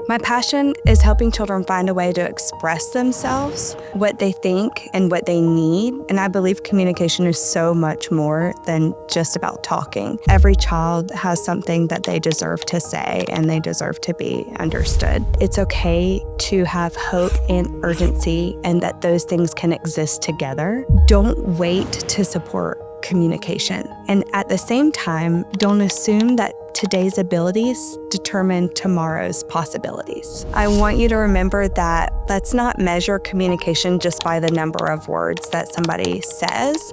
My passion is helping children find a way to express themselves, what they think, and what they need. And I believe communication is so much more than just about talking. Every child has something that they deserve to say, and they deserve to be understood. It's okay to have hope and urgency, and that those things can exist together. Don't wait to support communication. And at the same time, don't assume that today's abilities determine tomorrow's possibilities. I want you to remember that let's not measure communication just by the number of words that somebody says,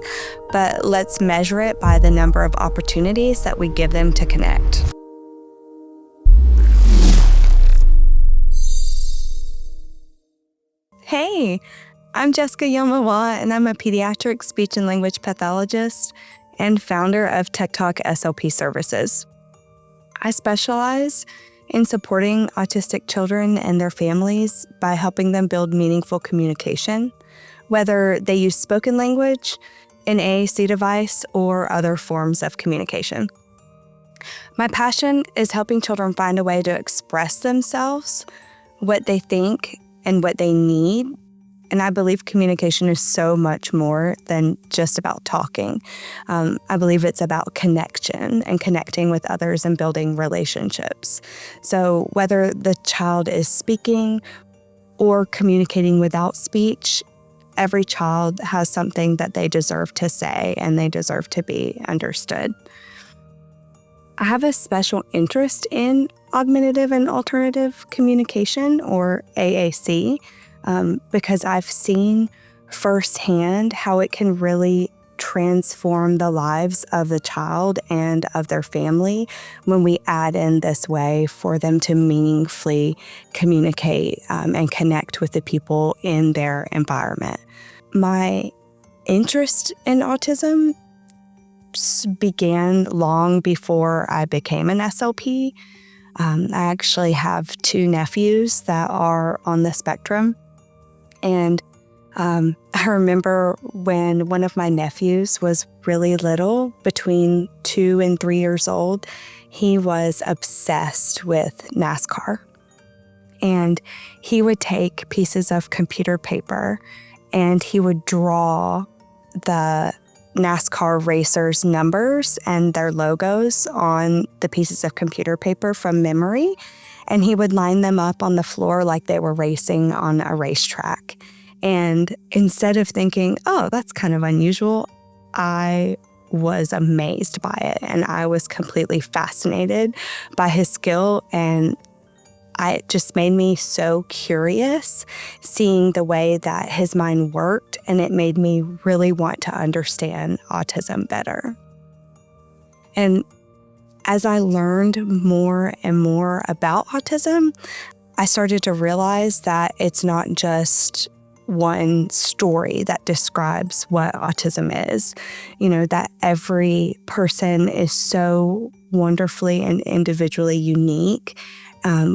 but let's measure it by the number of opportunities that we give them to connect. Hey, I'm Jessica Yamoah, and I'm a pediatric speech and language pathologist and founder of Tech Talk SLP Services. I specialize in supporting autistic children and their families by helping them build meaningful communication, whether they use spoken language, an AAC device, or other forms of communication. My passion is helping children find a way to express themselves, what they think, and what they need. And I believe communication is so much more than just about talking. I believe it's about connection and connecting with others and building relationships. So whether the child is speaking or communicating without speech, every child has something that they deserve to say, and they deserve to be understood. I have a special interest in augmentative and alternative communication, or AAC, because I've seen firsthand how it can really transform the lives of the child and of their family when we add in this way for them to meaningfully communicate and connect with the people in their environment. My interest in autism began long before I became an SLP. I actually have 2 nephews that are on the spectrum. And I remember when one of my nephews was really little, between 2 and 3 years old, he was obsessed with NASCAR. And he would take pieces of computer paper and he would draw the NASCAR racers' numbers and their logos on the pieces of computer paper from memory. And he would line them up on the floor like they were racing on a racetrack. And instead of thinking, oh, that's kind of unusual, I was amazed by it. And I was completely fascinated by his skill. And it just made me so curious seeing the way that his mind worked. And it made me really want to understand autism better. And as I learned more and more about autism, I started to realize that it's not just one story that describes what autism is. You know, that every person is so wonderfully and individually unique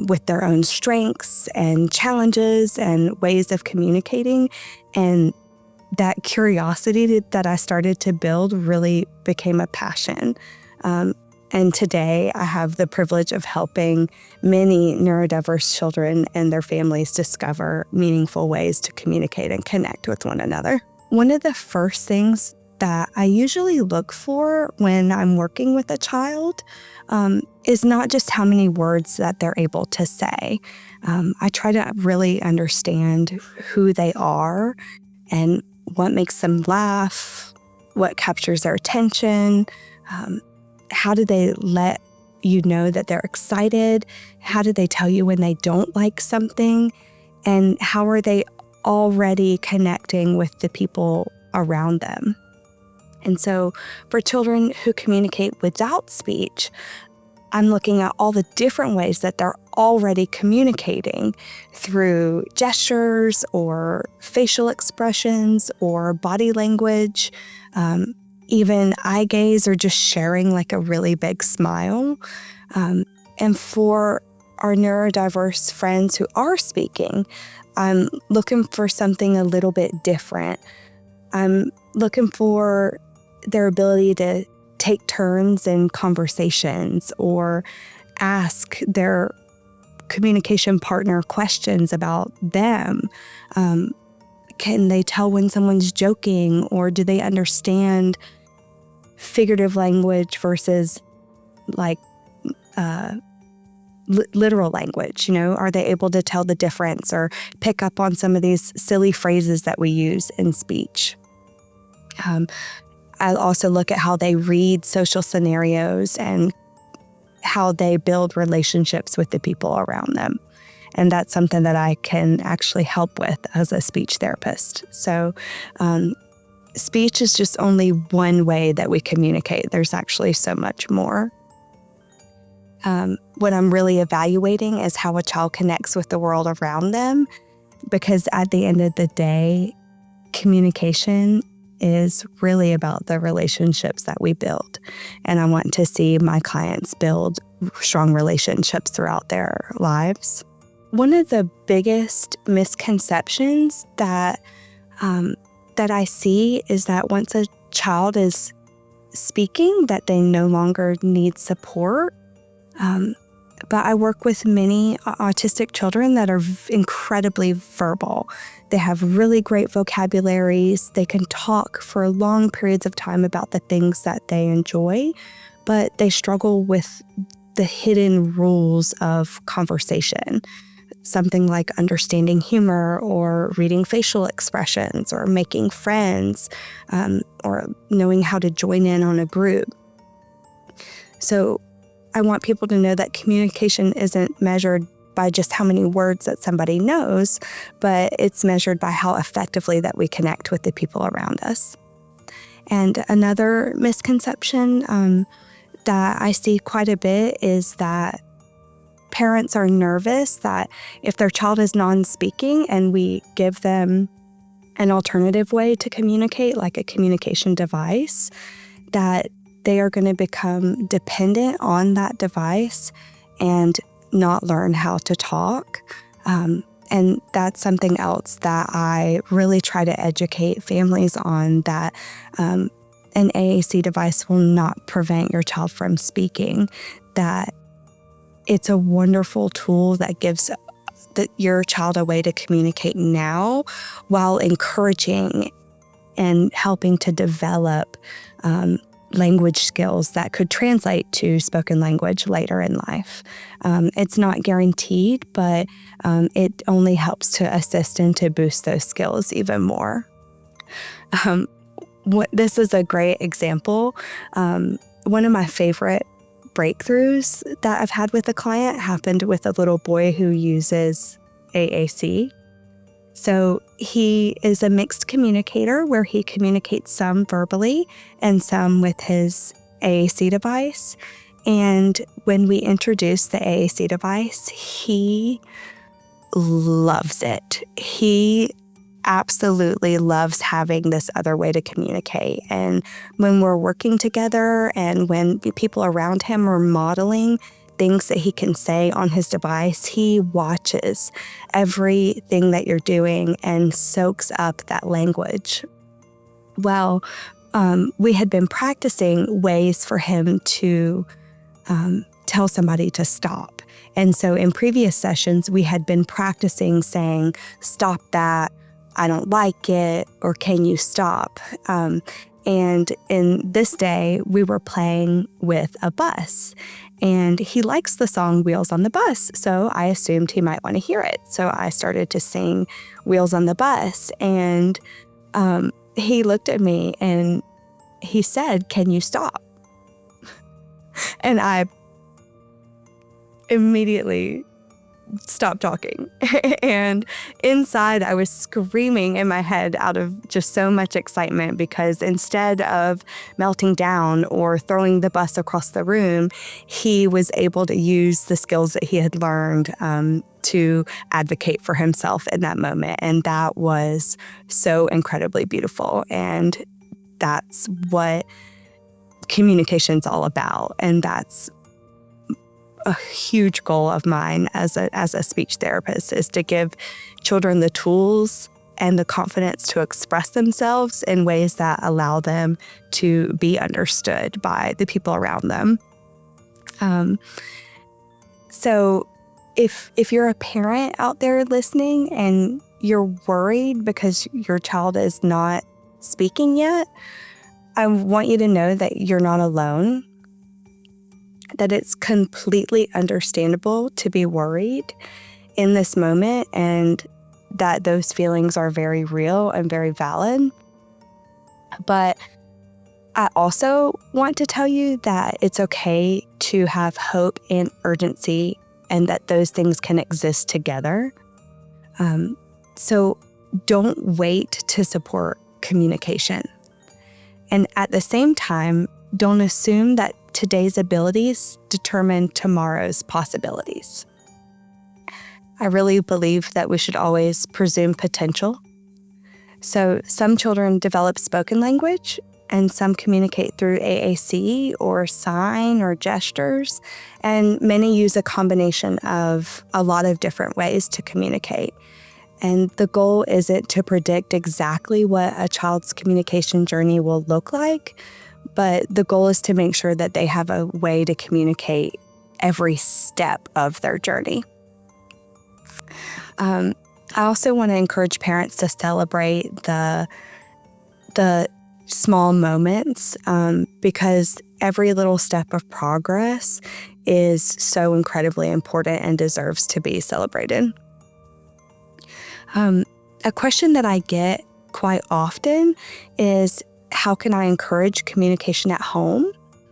with their own strengths and challenges and ways of communicating. And that curiosity that I started to build really became a passion. And today I have the privilege of helping many neurodiverse children and their families discover meaningful ways to communicate and connect with one another. One of the first things that I usually look for when I'm working with a child is not just how many words that they're able to say. I try to really understand who they are and what makes them laugh, what captures their attention. How do they let you know that they're excited? How do they tell you when they don't like something? And how are they already connecting with the people around them? And so for children who communicate without speech, I'm looking at all the different ways that they're already communicating through gestures or facial expressions or body language, even eye gaze, or just sharing like a really big smile. And for our neurodiverse friends who are speaking, I'm looking for something a little bit different. I'm looking for their ability to take turns in conversations or ask their communication partner questions about them? Can they tell when someone's joking, or do they understand figurative language versus like literal language? Are they able to tell the difference or pick up on some of these silly phrases that we use in speech? I also look at how they read social scenarios and how they build relationships with the people around them. And that's something that I can actually help with as a speech therapist. So speech is just only one way that we communicate. There's actually so much more. What I'm really evaluating is how a child connects with the world around them, because at the end of the day, communication is really about the relationships that we build. And I want to see my clients build strong relationships throughout their lives. One of the biggest misconceptions that I see is that once a child is speaking, that they no longer need support. But I work with many autistic children that are incredibly verbal. They have really great vocabularies. They can talk for long periods of time about the things that they enjoy, but they struggle with the hidden rules of conversation. Something like understanding humor or reading facial expressions or making friends, or knowing how to join in on a group. So I want people to know that communication isn't measured by just how many words that somebody knows, but it's measured by how effectively that we connect with the people around us. And another misconception that I see quite a bit is that parents are nervous that if their child is non-speaking and we give them an alternative way to communicate, like a communication device, that they are going to become dependent on that device and not learn how to talk. And that's something else that I really try to educate families on, that an AAC device will not prevent your child from speaking, that it's a wonderful tool that gives your child a way to communicate now while encouraging and helping to develop language skills that could translate to spoken language later in life. It's not guaranteed, but it only helps to assist and to boost those skills even more. This is a great example. One of my favorite breakthroughs that I've had with a client happened with a little boy who uses AAC. So he is a mixed communicator where he communicates some verbally and some with his AAC device. And when we introduced the AAC device, he loves it. He absolutely loves having this other way to communicate. And when we're working together and when people around him are modeling things that he can say on his device, he watches everything that you're doing and soaks up that language. Well, we had been practicing ways for him to tell somebody to stop. And so in previous sessions, we had been practicing saying, "Stop that, I don't like it," or "Can you stop?" And in this day, we were playing with a bus. And he likes the song Wheels on the Bus, so I assumed he might want to hear it. So I started to sing Wheels on the Bus, and he looked at me and he said, "Can you stop?" And I immediately stopped talking. And inside, I was screaming in my head out of just so much excitement, because instead of melting down or throwing the bus across the room, he was able to use the skills that he had learned to advocate for himself in that moment. And that was so incredibly beautiful. And that's what communication's all about. And that's a huge goal of mine as a speech therapist, is to give children the tools and the confidence to express themselves in ways that allow them to be understood by the people around them. So if you're a parent out there listening and you're worried because your child is not speaking yet, I want you to know that you're not alone, that it's completely understandable to be worried in this moment, and that those feelings are very real and very valid. But I also want to tell you that it's okay to have hope and urgency, and that those things can exist together. So don't wait to support communication. And at the same time, don't assume that today's abilities determine tomorrow's possibilities. I really believe that we should always presume potential. So some children develop spoken language, and some communicate through AAC or sign or gestures, and many use a combination of a lot of different ways to communicate. And the goal isn't to predict exactly what a child's communication journey will look like, but the goal is to make sure that they have a way to communicate every step of their journey. I also want to encourage parents to celebrate the small moments, because every little step of progress is so incredibly important and deserves to be celebrated. A question that I get quite often is, how can I encourage communication at home?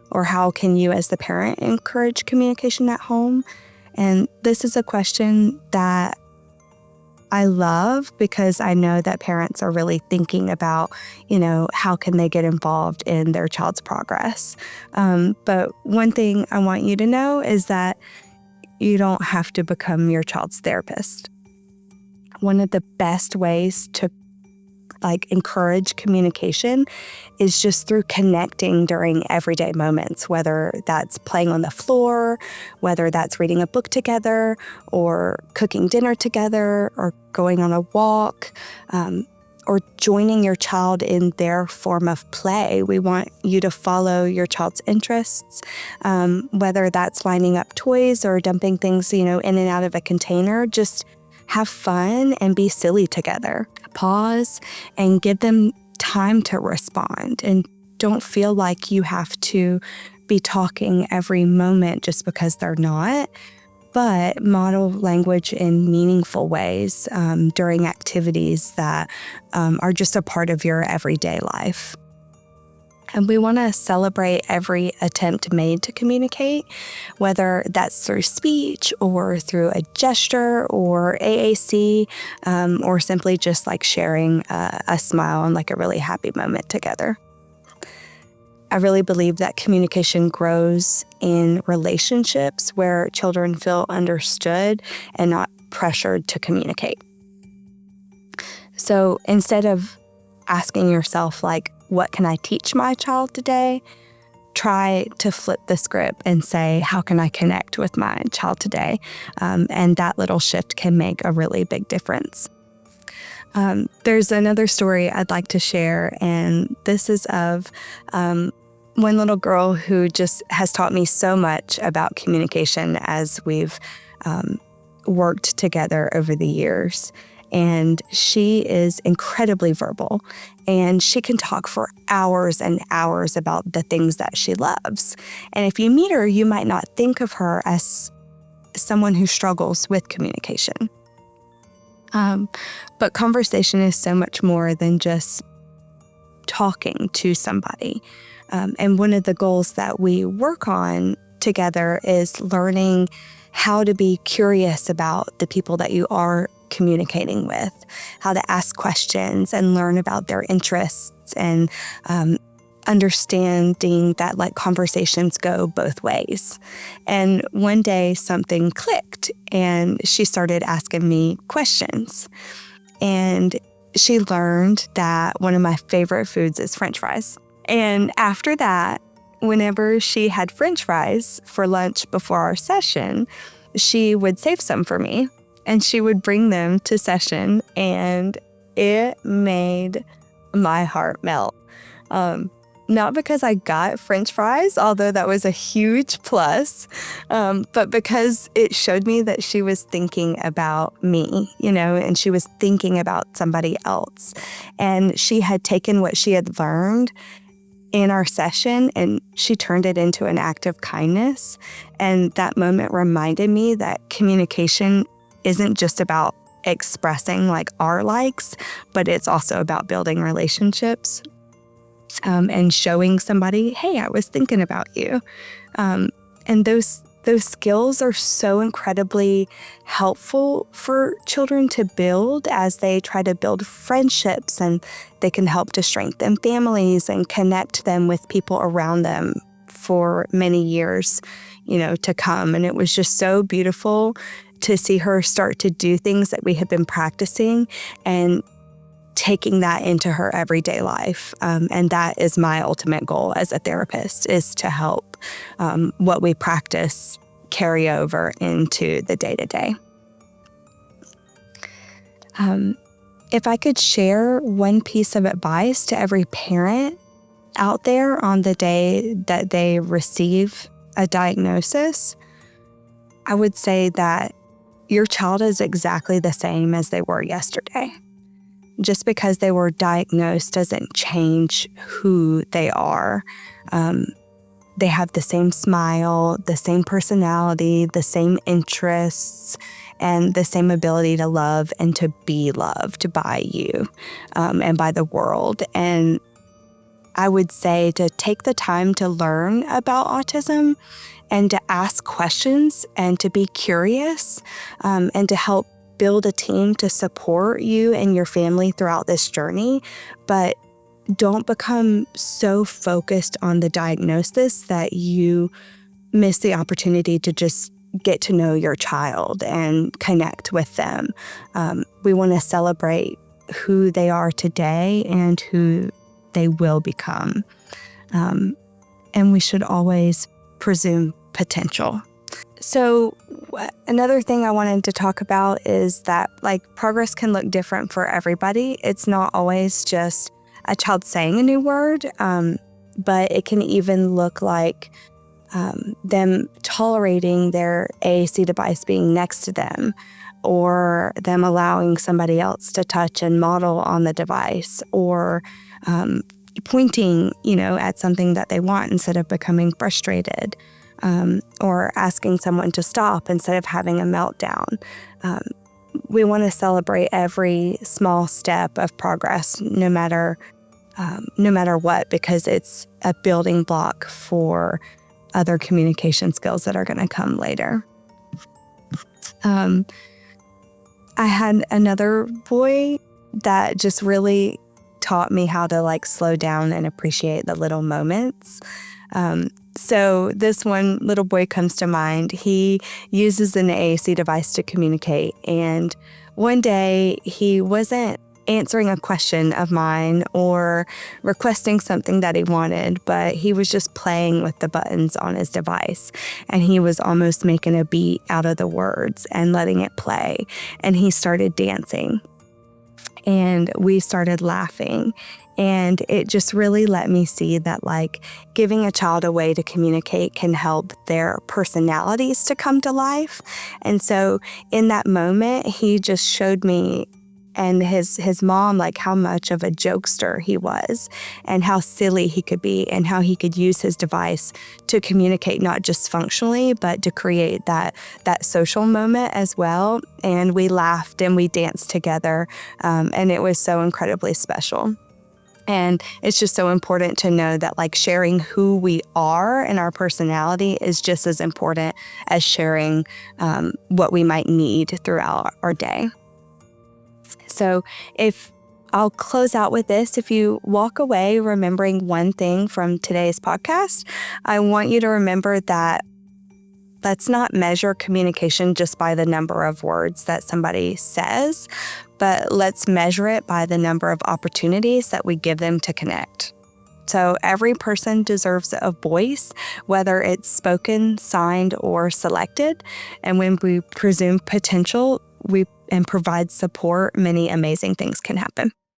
Or how can you as the parent encourage communication at home? And this is a question that I love, because I know that parents are really thinking about, how can they get involved in their child's progress. But one thing I want you to know is that you don't have to become your child's therapist. One of the best ways to encourage communication is just through connecting during everyday moments, whether that's playing on the floor, whether that's reading a book together, or cooking dinner together, or going on a walk, or joining your child in their form of play. We want you to follow your child's interests, whether that's lining up toys or dumping things, in and out of a container. Just have fun and be silly together. Pause and give them time to respond. And don't feel like you have to be talking every moment just because they're not, but model language in meaningful ways during activities that are just a part of your everyday life. And we want to celebrate every attempt made to communicate, whether that's through speech or through a gesture or AAC, or simply just sharing a smile and a really happy moment together. I really believe that communication grows in relationships where children feel understood and not pressured to communicate. So instead of asking yourself, what can I teach my child today? Try to flip the script and say, how can I connect with my child today? And that little shift can make a really big difference. There's another story I'd like to share, and this is of one little girl who just has taught me so much about communication as we've worked together over the years. And she is incredibly verbal, and she can talk for hours and hours about the things that she loves. And if you meet her, you might not think of her as someone who struggles with communication. But conversation is so much more than just talking to somebody. And one of the goals that we work on together is learning how to be curious about the people that you are communicating with, how to ask questions and learn about their interests, and understanding that conversations go both ways. And one day something clicked, and she started asking me questions. And she learned that one of my favorite foods is French fries. And after that, whenever she had French fries for lunch before our session, she would save some for me, and she would bring them to session, and it made my heart melt. not because I got French fries, although that was a huge plus, but because it showed me that she was thinking about me, and she was thinking about somebody else. And she had taken what she had learned in our session and she turned it into an act of kindness. And that moment reminded me that communication isn't just about expressing like our likes, but it's also about building relationships and showing somebody, hey, I was thinking about you. And those skills are so incredibly helpful for children to build as they try to build friendships, and they can help to strengthen families and connect them with people around them for many years, to come. And it was just so beautiful to see her start to do things that we had been practicing and taking that into her everyday life. And that is my ultimate goal as a therapist, is to help what we practice carry over into the day-to-day. If I could share one piece of advice to every parent out there on the day that they receive a diagnosis, I would say that your child is exactly the same as they were yesterday. Just because they were diagnosed doesn't change who they are. They have the same smile, the same personality, the same interests, and the same ability to love and to be loved by you and by the world. And I would say to take the time to learn about autism and to ask questions and to be curious and to help build a team to support you and your family throughout this journey. But don't become so focused on the diagnosis that you miss the opportunity to just get to know your child and connect with them. We want to celebrate who they are today and who they will become. And we should always presume potential. So another thing I wanted to talk about is that progress can look different for everybody. It's not always just a child saying a new word, but it can even look like them tolerating their AAC device being next to them, or them allowing somebody else to touch and model on the device, or pointing, at something that they want instead of becoming frustrated. Or asking someone to stop instead of having a meltdown. We want to celebrate every small step of progress, no matter what, because it's a building block for other communication skills that are going to come later. I had another boy that just really taught me how to slow down and appreciate the little moments. So this one little boy comes to mind. He uses an AAC device to communicate. And one day he wasn't answering a question of mine or requesting something that he wanted, but he was just playing with the buttons on his device. And he was almost making a beat out of the words and letting it play. And he started dancing. And we started laughing. And it just really let me see that giving a child a way to communicate can help their personalities to come to life. And so in that moment, he just showed me and his mom how much of a jokester he was and how silly he could be and how he could use his device to communicate not just functionally, but to create that social moment as well. And we laughed and we danced together, and it was so incredibly special. And it's just so important to know that sharing who we are and our personality is just as important as sharing what we might need throughout our day. So I'll close out with this. If you walk away remembering one thing from today's podcast, I want you to remember that let's not measure communication just by the number of words that somebody says, but let's measure it by the number of opportunities that we give them to connect. So every person deserves a voice, whether it's spoken, signed, or selected. And when we presume potential and provide support, many amazing things can happen.